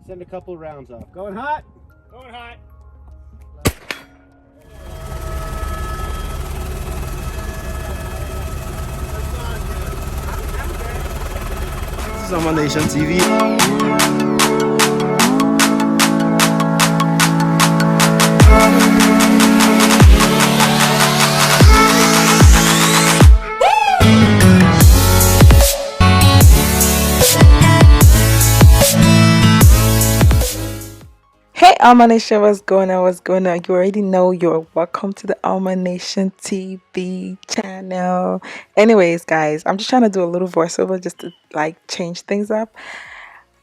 Send a couple rounds off. Going hot. Going hot. This is Omanation TV. Hey Omanation, what's going on? What's going on? You already know you're welcome to the Omanation TV channel. Anyways, guys, I'm just trying to do a little voiceover just to like change things up.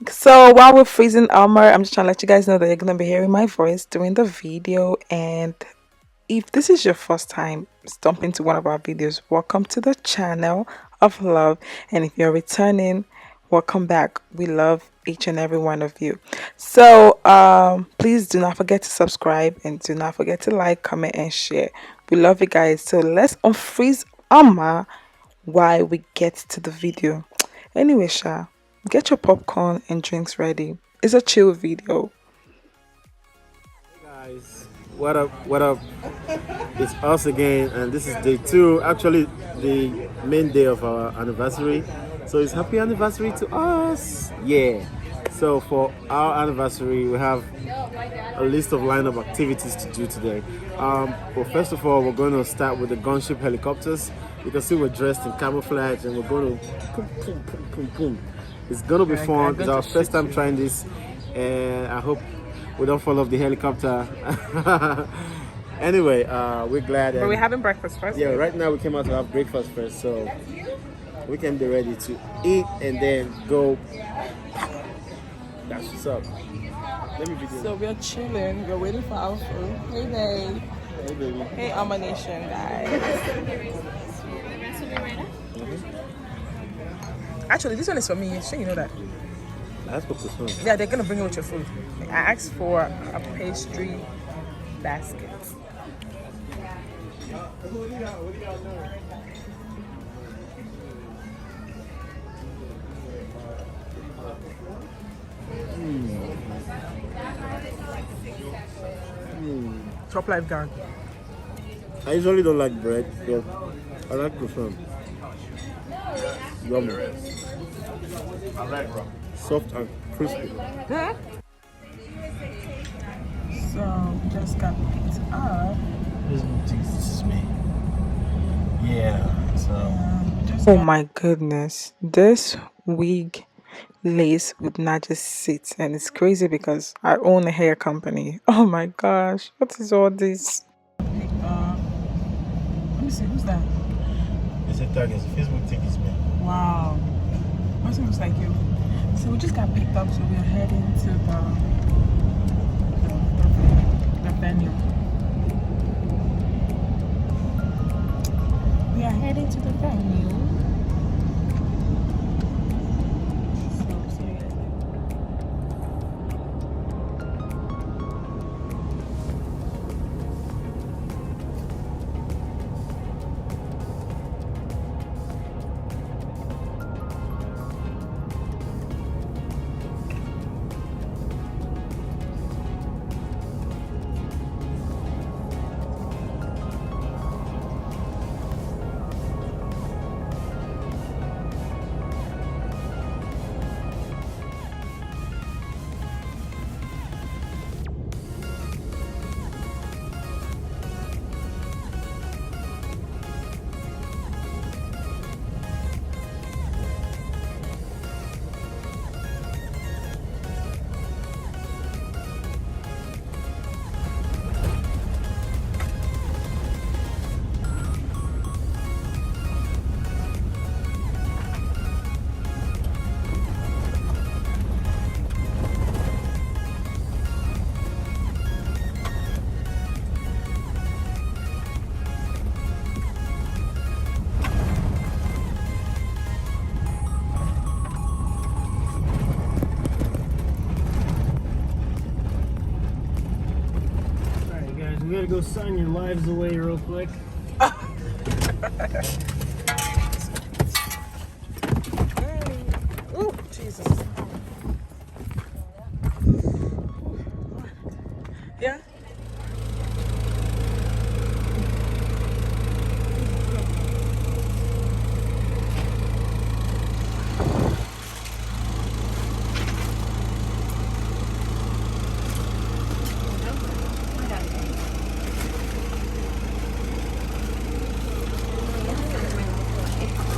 So while we're freezing armor, I'm just trying to let you guys know that you're gonna be hearing my voice during the video. And if this is your first time stomping to one of our videos, welcome to the channel of love. And if you're returning, welcome back. We love each and every one of you. So please do not forget to subscribe and do not forget to like, comment, and share. We love you guys. So let's unfreeze armor while we get to the video. Anyway, Sha, get your popcorn and drinks ready. It's a chill video. Hey guys, what up? What up? It's us again, and this is day 2. Actually, the main day of our anniversary. So it's happy anniversary to us. Yeah. So for our anniversary, we have a list of lineup activities to do today. Well, first of all, we're going to start with the Gunship Helicopters. You can see we're dressed in camouflage, and we're going to boom, boom, boom, boom, boom. It's going to be fun. It's our first time trying this, and I hope we don't fall off the helicopter. Anyway, we're glad. But we're having breakfast first. Yeah, right now we came out to have breakfast first, so we can be ready to eat and then go. That's what's up. Let me video. So we're chilling. We're waiting for our food. Hey, babe. Hey, baby. Hey, Omanation, guys. Actually, this one is for me. Sure, you know that. That's what this one. Yeah, they're gonna bring it with your food. I asked for a pastry basket. Top life gang. I usually don't like bread, so I like croissant. Yummy. I like bro. Soft and crispy. So we just got picked up. This is me. Yeah, so. Oh my goodness, this wig lace would not just sit, and it's crazy because I own a hair company. Oh my gosh, what is all this? Let me see, who's that? It's a tag, it's a Facebook thing, it's me. Wow, person looks like you. So we just got picked up, so we're heading to the venue. We are heading to the venue. So, see you guys later. We gotta go sign your lives away real quick. Ooh, Jesus. Yeah.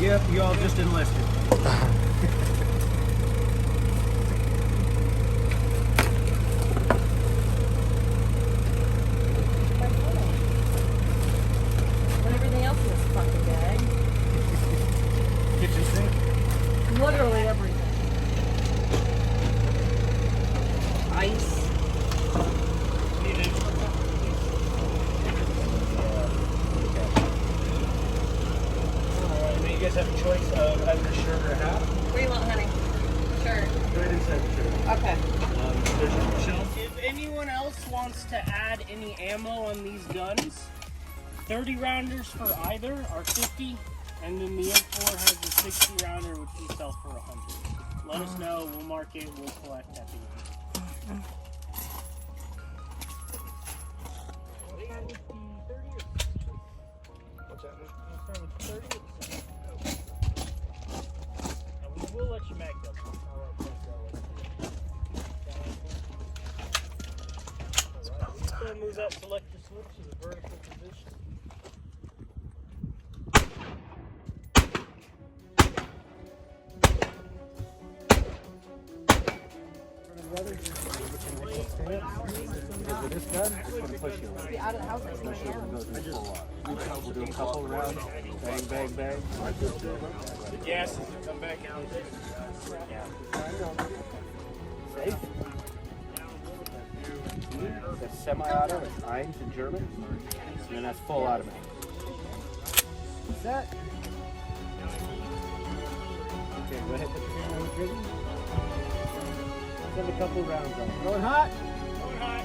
Yep, you all just enlisted. Everything else in this fucking bag. Kitchen sink. Literally everything. Ice. Alright, you guys have a choice of either a shirt or a hat. What do you want, honey? Sure. Go ahead and set the shirt. Okay. There's a shelf. If anyone else wants to add any ammo on these guns, 30 rounders for either are 50, and then the M4 has a 60 rounder which we sell for 100. Let us know, we'll mark it, we'll collect at the end. What's that? We'll start with 30 or 60. And we will let you mag them. So move that selector switch to the vertical position. With this gun, it's going to push you. Be out of the house. Make sure it goes in full out. We'll do a couple rounds. Bang, bang, bang. The gases will come back out. Safe. That's semi-auto. It's Eins in German. And then that's full automatic. Set. Okay, go ahead. Put the camera on the trigger. Send a couple rounds on. Going hot. Going hot.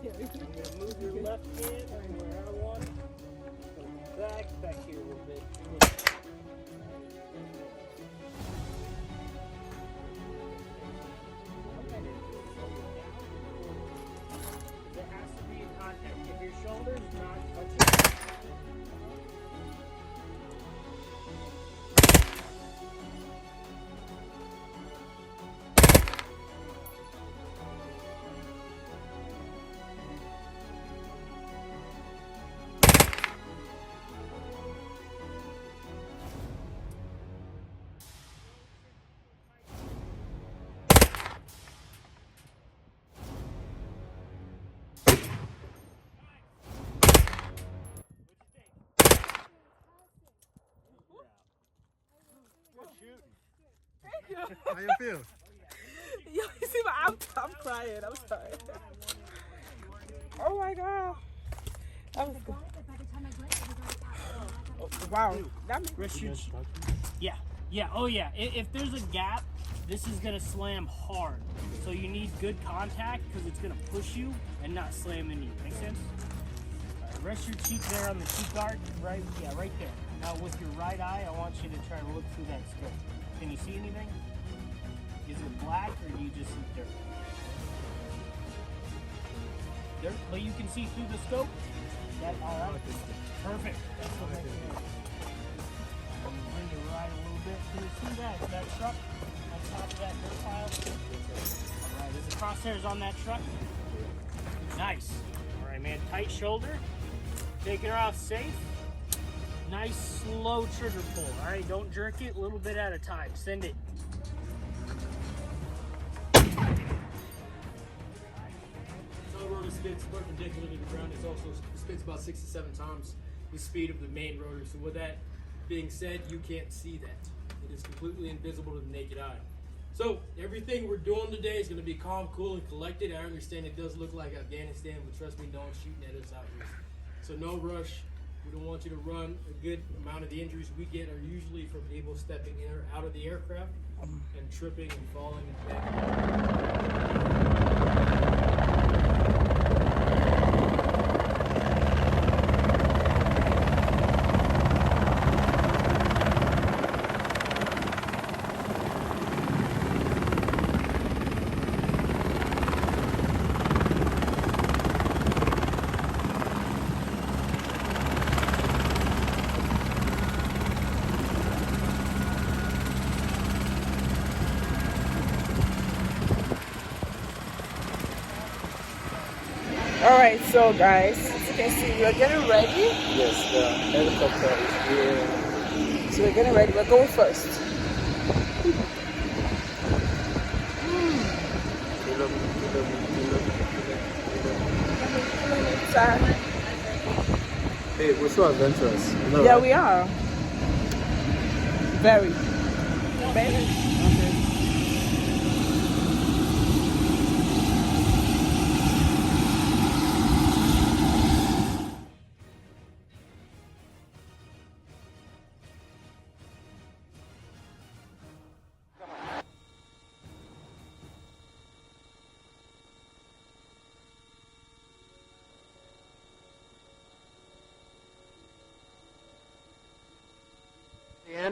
I'm gonna move your left hand where I want it. Go back here a little bit. There has to be a contact. If your shoulder's not touching. How you feel? Yo, you see I'm crying. I'm sorry. Oh my god. That was good. Oh, wow. That Rest your yeah. Oh yeah. If there's a gap, this is gonna slam hard. So you need good contact because it's gonna push you and not slam into you. Make sense? All right, rest your cheek there on the cheek guard. Right? Yeah, right there. Now with your right eye, I want you to try to look through that scope. Can you see anything? Is it black or do you just see dirt? Dirt, but you can see through the scope? That all right? Perfect. That's what makes sense. Bring your right a little bit. Can you see that? That truck on top of that dirt pile? Alright, is the crosshairs on that truck? Nice. Alright, man. Tight shoulder. Taking her off safe. Nice slow trigger pull. Alright, don't jerk it. A little bit at a time. Send it. Rotor spins perpendicular to the ground. It also spins about 6 to 7 times the speed of the main rotor. So with that being said, you can't see that. It is completely invisible to the naked eye. So everything we're doing today is going to be calm, cool, and collected. I understand it does look like Afghanistan, but trust me, no one's shooting at us out here. So no rush. We don't want you to run. A good amount of the injuries we get are usually from people stepping in or out of the aircraft and tripping and falling and banging. Alright, so guys, as you can see, we're getting ready. Yes, the helicopter is here. So we're getting ready. We're going first. Hey, we're so adventurous. You know, Yeah, right? we are. Very. Very.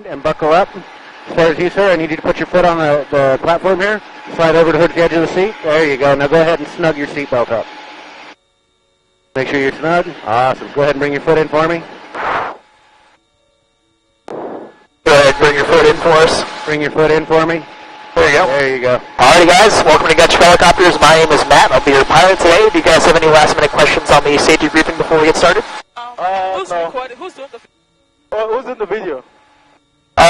And buckle up. As far as you, sir, I need you to put your foot on the platform here. Slide over to the edge of the seat. There you go. Now go ahead and snug your seatbelt up. Make sure you're snug. Awesome. Go ahead and bring your foot in for me. Go ahead, bring your foot in for us. Bring your foot in for me. There you go. There you go. Alrighty guys, welcome to Gunship Helicopters. My name is Matt. I'll be your pilot today. Do you guys have any last minute questions on the safety briefing before we get started? Who's no. recording? Who's doing the Oh, who's in the video?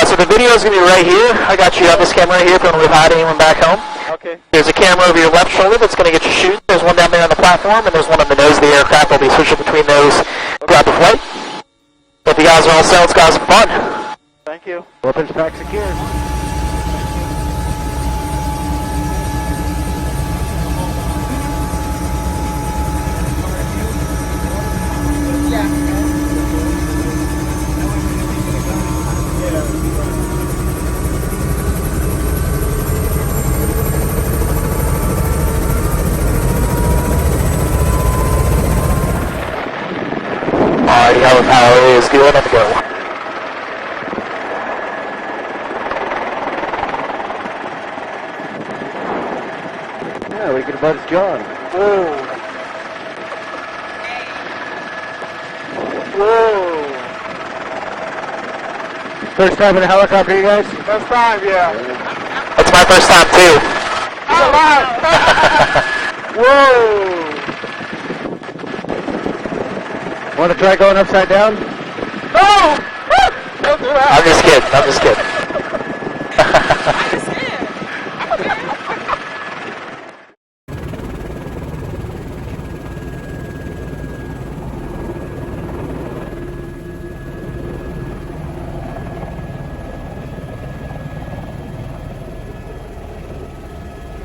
So the video is going to be right here. I got you on this camera right here if you want to hide anyone back home. Okay. There's a camera over your left shoulder that's going to get you shooting. There's one down there on the platform, and there's one on the nose of the aircraft. I'll be switching between those throughout the flight. Hope you guys are all set. Let's go have some fun. Thank you. Weapons pack secure. Alrighty, our power is good and go. Yeah, we can buzz John. Whoa. Whoa. First time in a helicopter, you guys? First time, yeah. That's my first time too. Whoa. Want to try going upside down? No! Don't do that. I'm just kidding. I'm just kidding.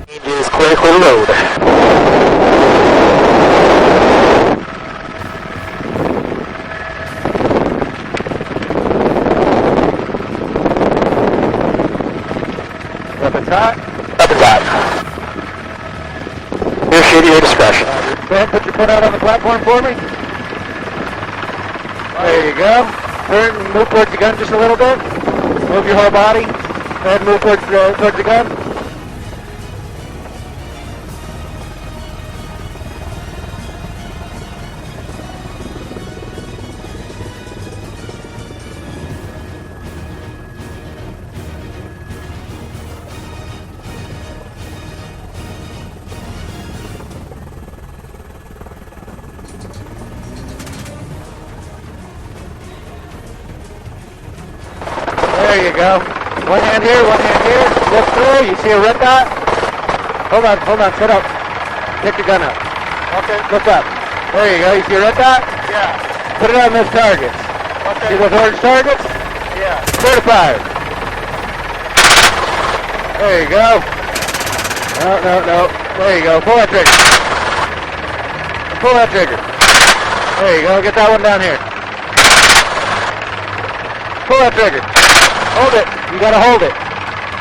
It is clear to load. Weapons hot. Up and down. Your shoot at your discretion. Go ahead and put your foot out on the platform for me. There you go. Turn and move towards the gun just a little bit. Move your whole body. Go ahead and move towards the gun. There you go. One hand here, one hand here. Look through. You see a red dot? Hold on. Sit up. Pick your gun up. Okay. Look up. There you go. You see a red dot? Yeah. Put it on those targets. Okay. See those orange targets? Yeah. Certified. There you go. No. There you go. Pull that trigger. Pull that trigger. There you go. Get that one down here. Pull that trigger. Hold it. You gotta hold it.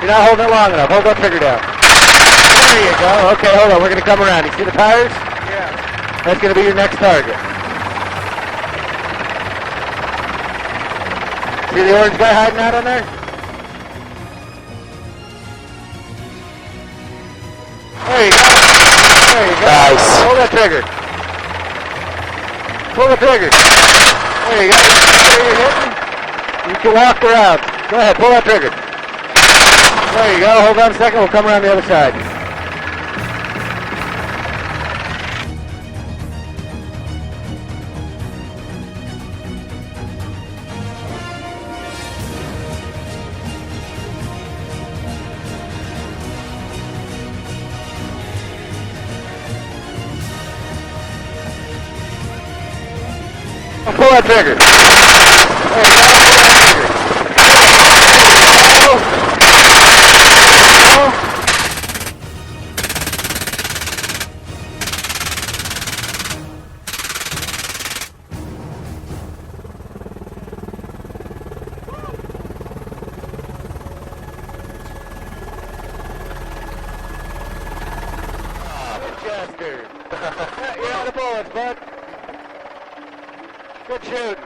You're not holding it long enough. Hold that trigger down. There you go. Okay, hold on. We're gonna come around. You see the tires? Yeah. That's gonna be your next target. See the orange guy hiding out on there? There you go. There you go. Nice. Pull that trigger. Pull the trigger. There you go. There you're hitting. You can walk around. Go ahead, pull that trigger. There you go. Hold on a second. We'll come around the other side. Pull that trigger. There you go. Chester. You're out of bullets, bud. Good shooting.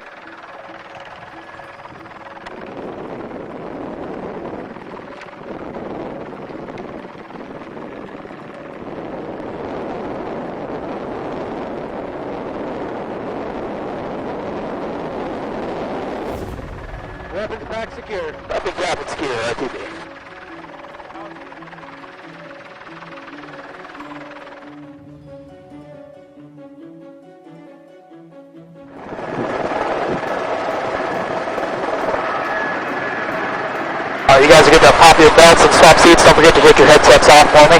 Weapons pack secured. Weapons rapid secure, RTB. You guys are good to pop your belts and swap seats. Don't forget to take your headsets off for me.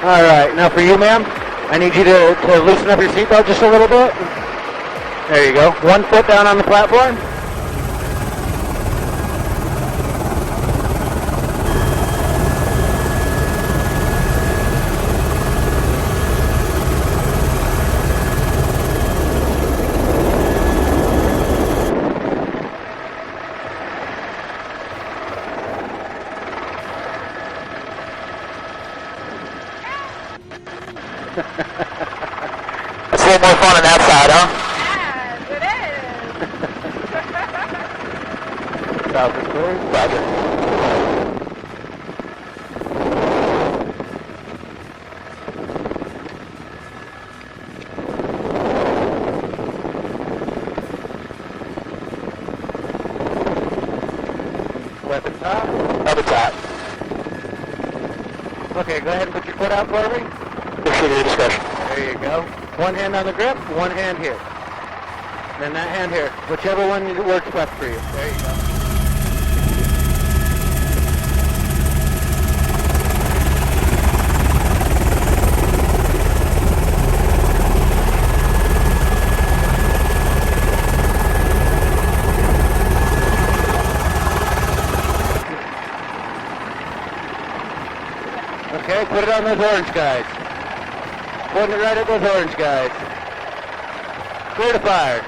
All right, now for you, ma'am, I need you to loosen up your seatbelt just a little bit. There you go. 1 foot down on the platform. It's a little more fun on that side, huh? Yes, it is. South is clear. Roger. Weapons top. Weapons out. Okay, go ahead and put your foot out for me. Appreciate your discretion. There you go. One hand on the grip, one hand here. Then that hand here. Whichever one works best for you. There you go. Okay, put it on those orange guys. Pointing it right at those orange guys. Clear to fire.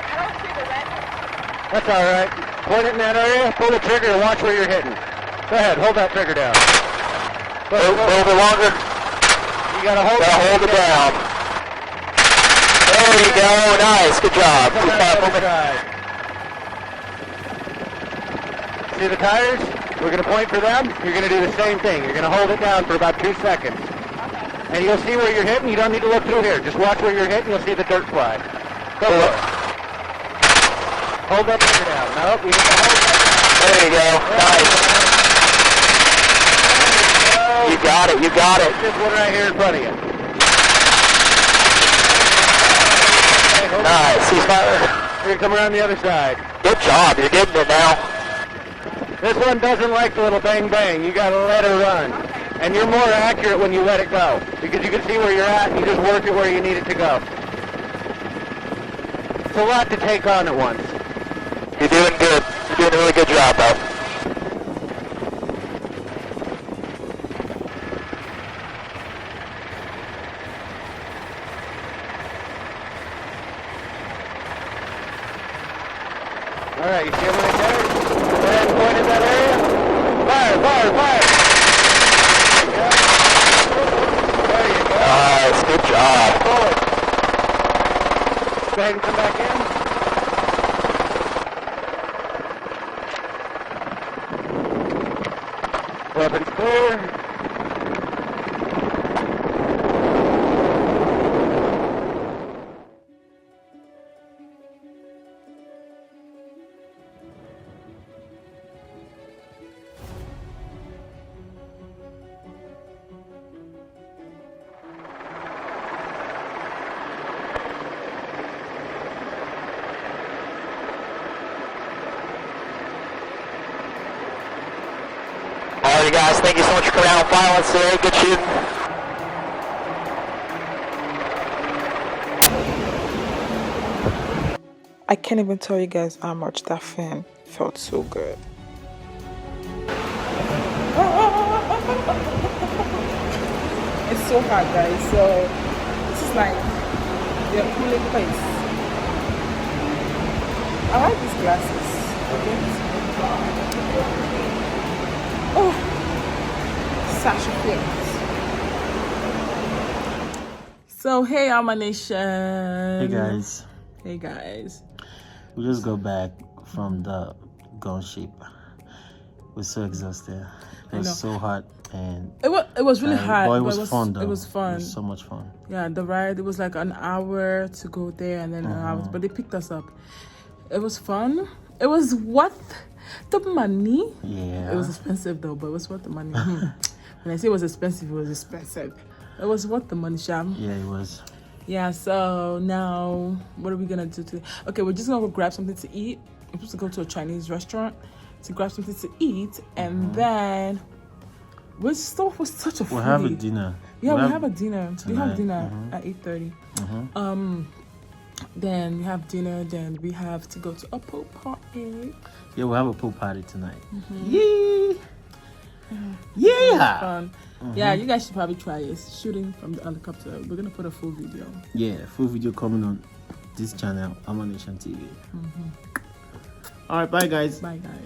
I don't see the red. That's all right. Point it in that area, pull the trigger, and watch where you're hitting. Go ahead, hold that trigger down. A little bit longer. You gotta hold Hold it down. There you go. Nice. Good job. Come Keep on that the other moving. side. See the tires? We're going to point for them. You're going to do the same thing. You're going to hold it down for about 2 seconds. And you'll see where you're hitting. You don't need to look through here. Just watch where you're hitting. You'll see the dirt fly. Go for it. Hold that trigger down. Nope, you need to hold that down. There you go. Nice. You got it. You got it. This one right here in front of you. Nice. He's not. Here, come around the other side. Good job. You're getting it now. This one doesn't like the little bang bang. You gotta let her run. And you're more accurate when you let it go. Because you can see where you're at and you just work it where you need it to go. It's a lot to take on at once. You're doing good. You're doing a really good job, though. All right, you see him right there? Go ahead and point in that area. Fire, fire, fire. There you go. Nice. Good job. Forward. Go ahead and come back in. Weapons clear. All right, guys. Thank you so much for coming out and flying with us today. Good shooting. I can't even tell you guys how much that fan felt so good. It's so hot, guys. So this is like the cooling place. I like these glasses. Okay. Oh, Sasha Fields. So hey, Omanation. Hey guys, Hey guys. we just got back from the gunship. We're so exhausted. It was so hot and It was really hot. but it but was fun though. It was fun. It was so much fun. Yeah, the ride, it was like an hour to go there and then an hour, but they picked us up. It was fun. It was worth the money. Yeah. It was expensive though, but it was worth the money. When I say it was expensive, it was expensive. It was worth the money, Sham. Yeah, it was. Yeah, so now what are we gonna do today? Okay, we're just gonna go grab something to eat. I'm supposed to go to a Chinese restaurant to grab something to eat, and then we're still for such a We'll have a foodie. dinner. Yeah, we have a dinner. We have tonight. dinner at 8:30. Then we have dinner. Then we have to go to a pool party. Yeah, we'll have a pool party tonight. Yeah. Yeah. Fun. Yeah, you guys should probably try it. It's shooting from the helicopter. We're gonna put a full video. Yeah, full video coming on this channel, Omanation TV. All right, bye guys. Bye, guys.